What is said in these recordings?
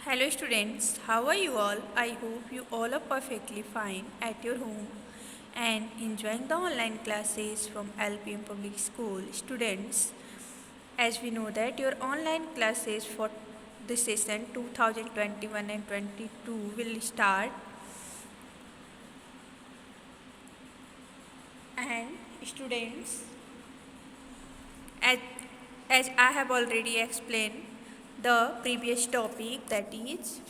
Hello students, how are you all? I hope you all are perfectly fine at your home and enjoying the online classes from LPM Public School. Students, as we know that your online classes for the session 2021 and 22 will start, and students, as, as I have already explained the previous topic, that is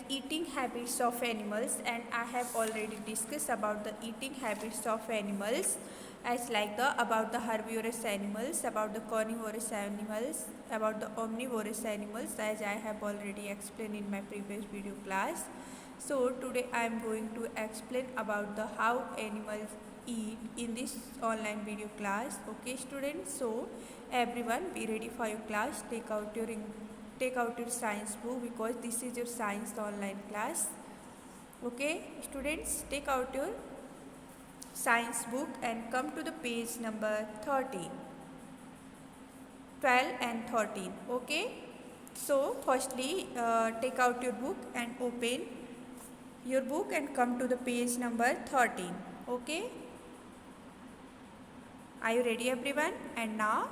eating habits of animals, and I have already discussed about the eating habits of animals as like about the herbivorous animals, about the carnivorous animals, about the omnivorous animals, as I have already explained in my previous video class. So today I am going to explain about the how animals eat in this online video class. Okay students, so everyone be ready for your class. Take out your science book because this is your science online class. Okay students, take out your science book and come to the page number 13, 12 and 13. Okay, so firstly take out your book and open your book and come to the page number 13. Okay, are you ready everyone? And now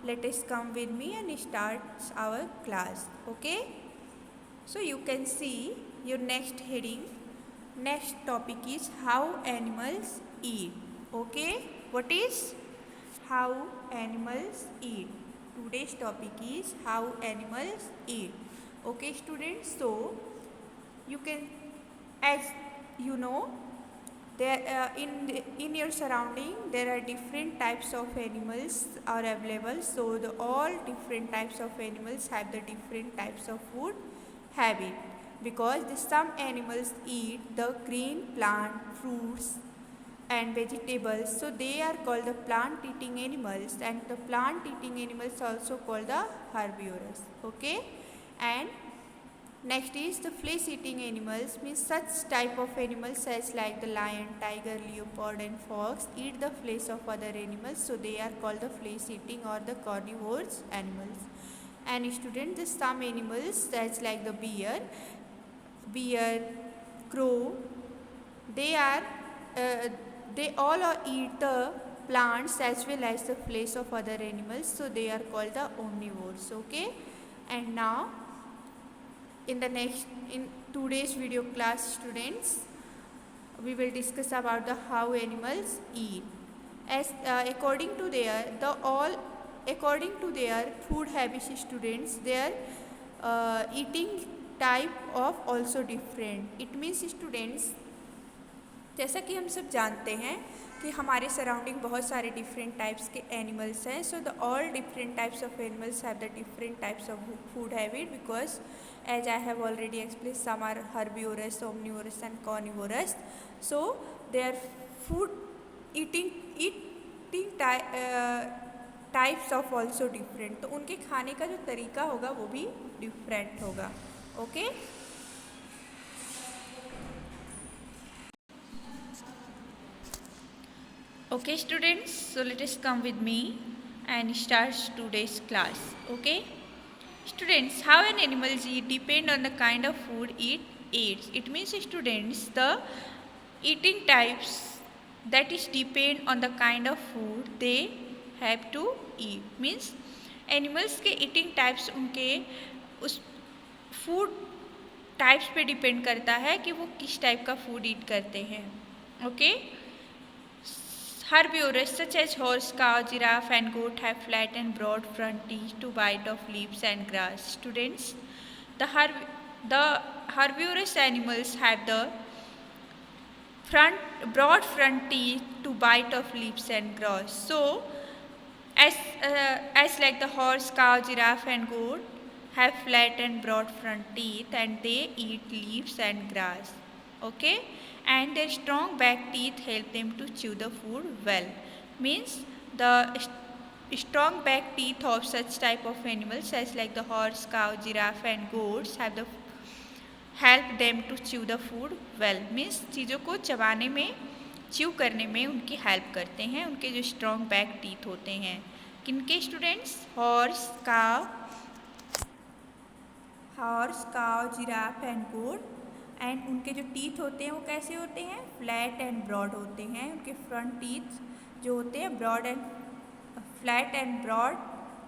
let us come with me and start our class. Okay, so you can see your next heading. Next topic is how animals eat. Okay, what is how animals eat? Today's topic is how animals eat. Okay students, so you can, as you know, there in your surrounding there are different types of animals are available. So the all different types of animals have the different types of food habit, because some animals eat the green plant, fruits and vegetables, so they are called the plant eating animals, and the plant eating animals also called the herbivorous. Okay, and next is the flesh eating animals, means such type of animals as like the lion, tiger, leopard and fox eat the flesh of other animals, so they are called the flesh eating or the carnivorous animals. And students, the some animals that's like the bear, crow, they are they all are eat the plants as well as the flesh of other animals, so they are called the omnivores. Okay, and now in today's video class students, we will discuss about the how animals eat, as according to their food habits. Students, their eating type of also different. It means students, जैसा कि हम सब जानते हैं कि हमारे surrounding बहुत सारे डिफरेंट टाइप्स के एनिमल्स हैं. So the all different types of animals have the different types of food habit, because as I have already explain, some are herbivorous, omnivorous and carnivorous. So their food eating types of also different, तो उनके खाने का जो तरीका होगा वो भी different होगा. Okay Okay students, so let us come with me and start today's class. Okay students, how an animal eat depend on the kind of food it eats. It means students, the eating types that is depend on the kind of food they have to eat. Means animals के eating types उनके उस food types पे depend करता है कि वो किस type का food eat करते हैं. Okay, herbivores such as horse, cow, giraffe and goat have flat and broad front teeth to bite off leaves and grass. Students, the herbivorous animals have the broad front teeth to bite off leaves and grass. So as like the horse, cow, giraffe and goat have flat and broad front teeth and they eat leaves and grass. Okay, and their strong back teeth help them to chew the food well. Means the strong back teeth of such type of animals as like the horse, cow, giraffe and goats have the help them to chew the food well. Means चीज़ों को चबाने में, chew करने में उनकी help करते हैं उनके जो स्ट्रॉन्ग बैक टीथ होते हैं. किनके स्टूडेंट्स? हॉर्स, काव, हॉर्स, काव, जिराफ एंड गोट। एंड उनके जो टीथ होते हैं वो कैसे होते हैं? फ्लैट एंड ब्रॉड होते हैं। उनके फ्रंट टीथ जो होते हैं broad and flat and broad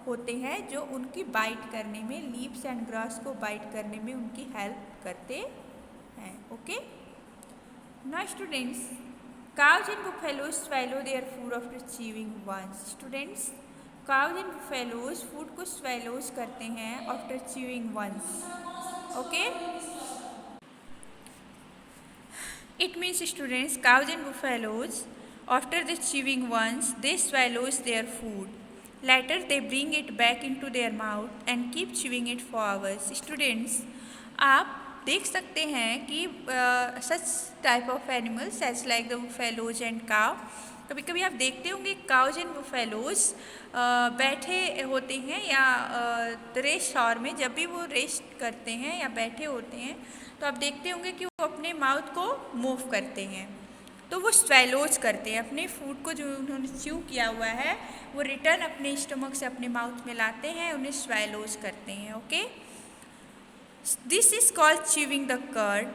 होते हैं, जो उनकी बाइट करने में, लीव्स एंड ग्रास को बाइट करने में उनकी हेल्प करते हैं। Okay, now students, cows and buffaloes swallow their food after chewing once. Students, cows and buffaloes food को swallows करते हैं after chewing once. Okay? It means students, cows and buffaloes, after the chewing once, they swallows their food. Later they bring it back into their mouth and keep chewing it for hours. Students, आप देख सकते हैं कि such type of animals as like the buffaloes and cow, कभी कभी आप देखते होंगे काउज एंड बुफेलोज बैठे होते हैं या रेस्ट हॉर में जब भी वो रेस्ट करते हैं या बैठे होते हैं तो आप देखते होंगे कि वो अपने माउथ को मूव करते हैं, तो वो स्वेलोज करते हैं। अपने फूड को जो उन्होंने च्यू किया हुआ है वो रिटर्न अपने स्टमक से अपने माउथ में लाते हैं, उन्हें स्वेलोज करते हैं। Okay, this is called chewing the curd.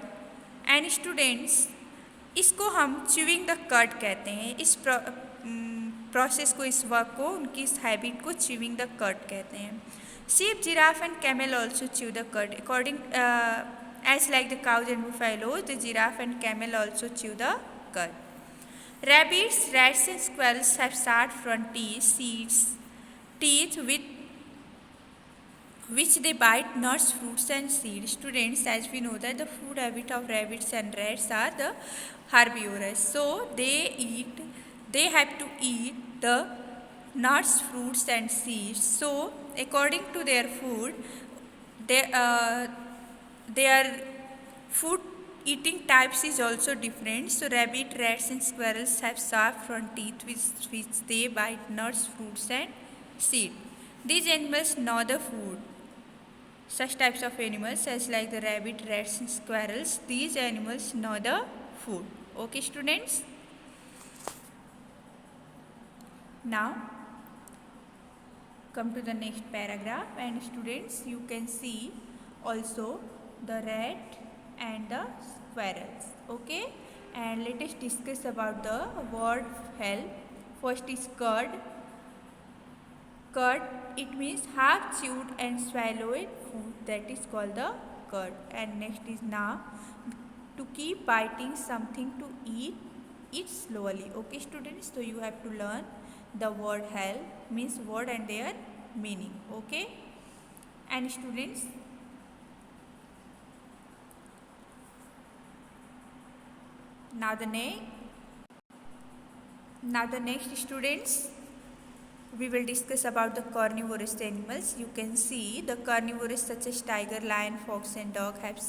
And students, इसको हम च्यूइंग द कर्ड कहते हैं। इस प्रोसेस को, इस वर्क को, उनकी इस हैबिट को च्यूइंग द कर्ड कहते हैं। Sheep, giraffe and camel also chew the cud. According as like the cows and buffaloes, the giraffe and camel also chew the cud. Rabbits, rats and squirrels have sharp front teeth with which they bite nuts, fruits and seeds. Students, as we know that the food habit of rabbits and rats are the herbivorous. So they have to eat the nuts, fruits and seeds. So according to their food, their food eating types is also different. So rabbit, rats and squirrels have sharp front teeth with which they bite nuts, fruits and seed. These animals gnaw the food. Such types of animals as like the rabbit, rats and squirrels, these animals gnaw the food. Okay students, now come to the next paragraph. And students, you can see also the rat and the squirrels. Okay, and let us discuss about the word help. First is curd. Curd, it means half chewed and swallowed food, that is called the curd. And next is na, to keep biting something to eat slowly. Okay students, so you have to learn the word help, means word and their meaning. Okay, and students, now the next students, we will discuss about the carnivorous animals. You can see the carnivorous such as tiger, lion, fox and dog have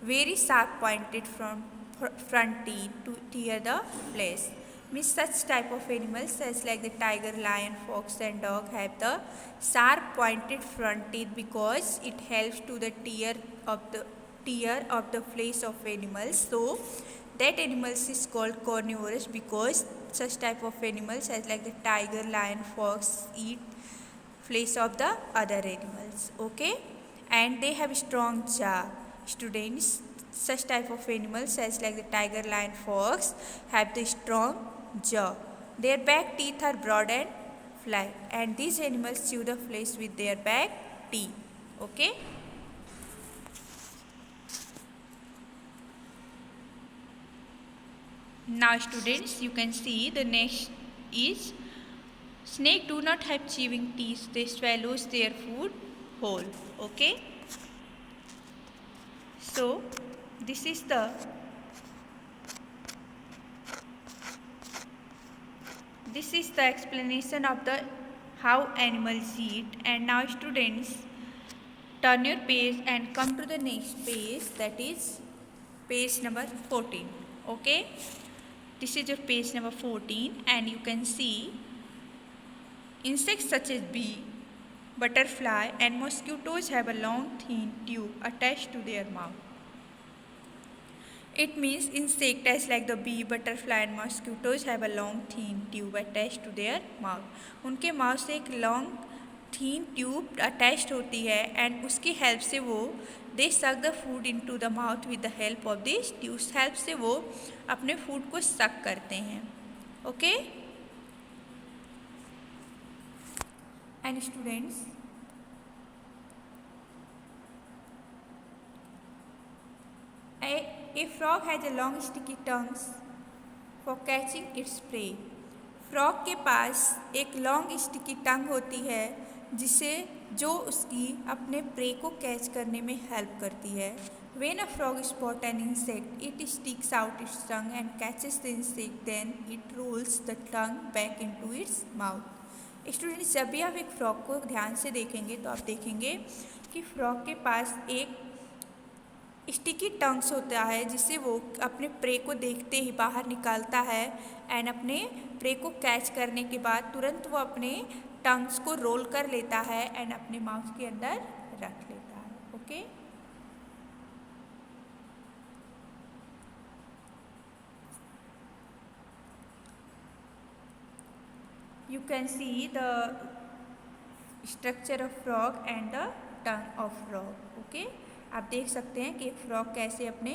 very sharp pointed front teeth to tear the flesh. Means such type of animals as like the tiger, lion, fox and dog have the sharp pointed front teeth because it helps to the tear of the flesh of animals. So that animals is called carnivorous because such type of animals as like the tiger, lion, fox eat flesh of the other animals. Okay, and they have strong jaw. Students, such type of animals as like the tiger, lion, fox have the strong jaw. Their back teeth are broad and flat, and these animals chew the flesh with their back teeth. Okay, now students, you can see the next is snake do not have chewing teeth, they swallows their food whole. Okay, so this is the explanation of the how animals eat. And now students, turn your page and come to the next page, that is page number 14. Okay, this is your page number 14, and you can see insects such as bee, butterfly and mosquitoes have a long thin tube attached to their mouth. It means insect as like the bee, butterfly and mosquitoes have a long thin tube attached to their mouth. उनके mouth से एक long थीन tube attached होती है and उसकी help से वो दे suck the food into the mouth with the help of this tube. Help से वो अपने फूड को सक करते हैं। Okay and students, a frog has a long sticky tongues for catching its prey। Frog के पास एक लॉन्ग स्टिकी टंग होती है जिसे जो उसकी अपने प्रे को कैच करने में हेल्प करती है। When a frog spot an insect it sticks out its tongue and catches the insect, then it rolls the tongue back into its mouth. Students, जब भी आप एक फ्रॉग को ध्यान से देखेंगे तो आप देखेंगे कि फ्रॉग के पास एक स्टिकी टंग्स होता है जिससे वो अपने प्रे को देखते ही बाहर निकालता है एंड अपने प्रे को कैच करने के बाद तुरंत वो अपने टंग्स को रोल कर लेता है एंड अपने माउथ के अंदर रख लेता है। Okay you can see the structure of frog and the tongue of frog. Okay, आप देख सकते हैं कि एक फ्रॉग कैसे अपने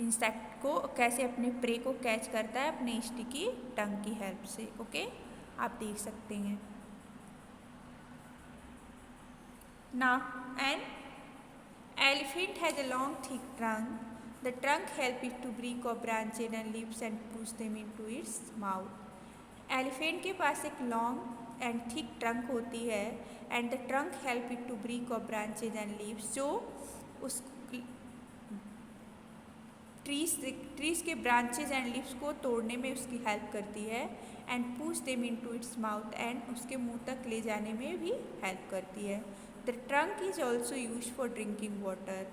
इंसेक्ट को, कैसे अपने प्रे को कैच करता है अपने स्टिकी टंग की हेल्प से। ओके, आप देख सकते हैं। Now an elephant has a long thick trunk. The trunk help it to break off branches and leaves and push them into its mouth. Elephant के पास एक लॉन्ग एंड थिक ट्रंक होती है and the trunk help it to break off branches and leaves, जो उस trees के branches and leaves को तोड़ने में उसकी हेल्प करती है and push them into its mouth, and उसके मुंह तक ले जाने में भी हेल्प करती है। The trunk is also use for drinking water.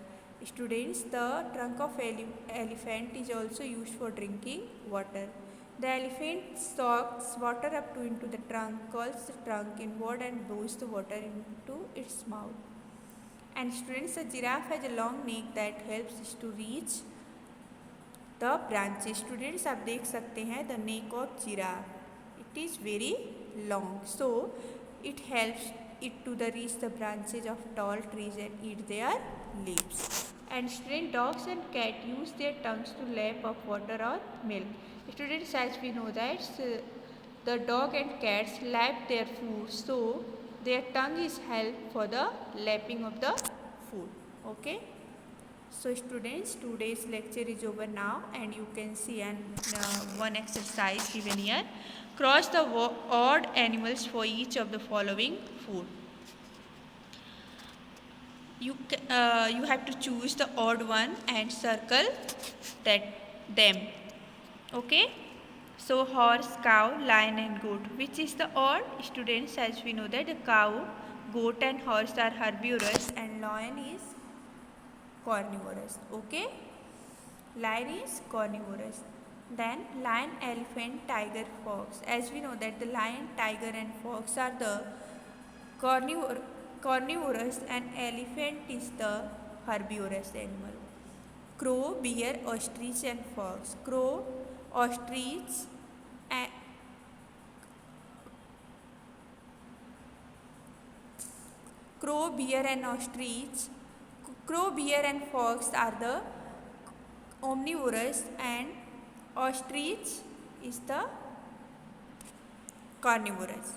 Students, the trunk of elephant is also use for drinking water. The elephant sucks water up to into the trunk, curls the trunk inward and blows the water into its mouth. And students, a giraffe has a long neck that helps it to reach the branches। Students, आप देख सकते हैं the neck of giraffe, it is very long, so it helps it to the reach the branches of tall trees and eat their leaves. And students, dogs and cats use their tongues to lap up water or milk। Students, as we know that the dog and cats lap their food, so their tongue is help for the lapping of the food। Okay, so students, today's lecture is over now and you can see one exercise given here. Cross the odd animals for each of the following food। You have to choose the odd one and circle them। Okay, so horse, cow, lion and goat, which is the odd? Students, as we know that the cow, goat and horse are herbivorous and lion is carnivorous। Okay, lion is carnivorous। Then lion, elephant, tiger, fox, as we know that the lion, tiger and fox are the carnivorous and elephant is the herbivorous animal। Crow, bear, ostrich and fox। Crow, ostrich and crow, bear and ostrich, crow, bear and fox are the omnivorous and ostrich is the carnivorous।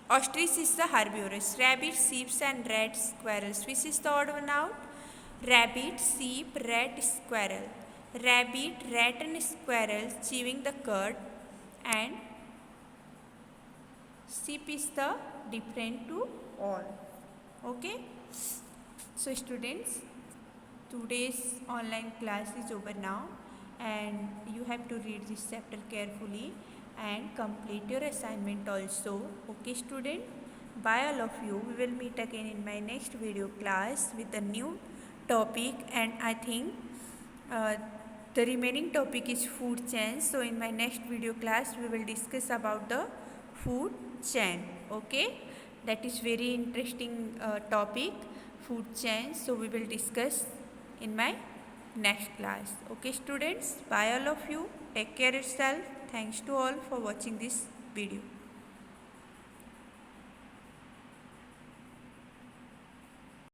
Ostrich is the herbivorous। Rabbit, sheep and rat, squirrels, which is the odd one out? Rabbit, sheep, rat, squirrel। Rabbit, rat and squirrel chewing the cud and sheep is the different to all। Okay, so students, today's online class is over now and you have to read this chapter carefully and complete your assignment also। Okay student, bye all of you, we will meet again in my next video class with a new topic and I think the remaining topic is food chain, so in my next video class we will discuss about the food chain। Okay, that is very interesting topic, food chain, so we will discuss in my next class। Okay students, bye all of you, take care yourself, thanks to all for watching this video।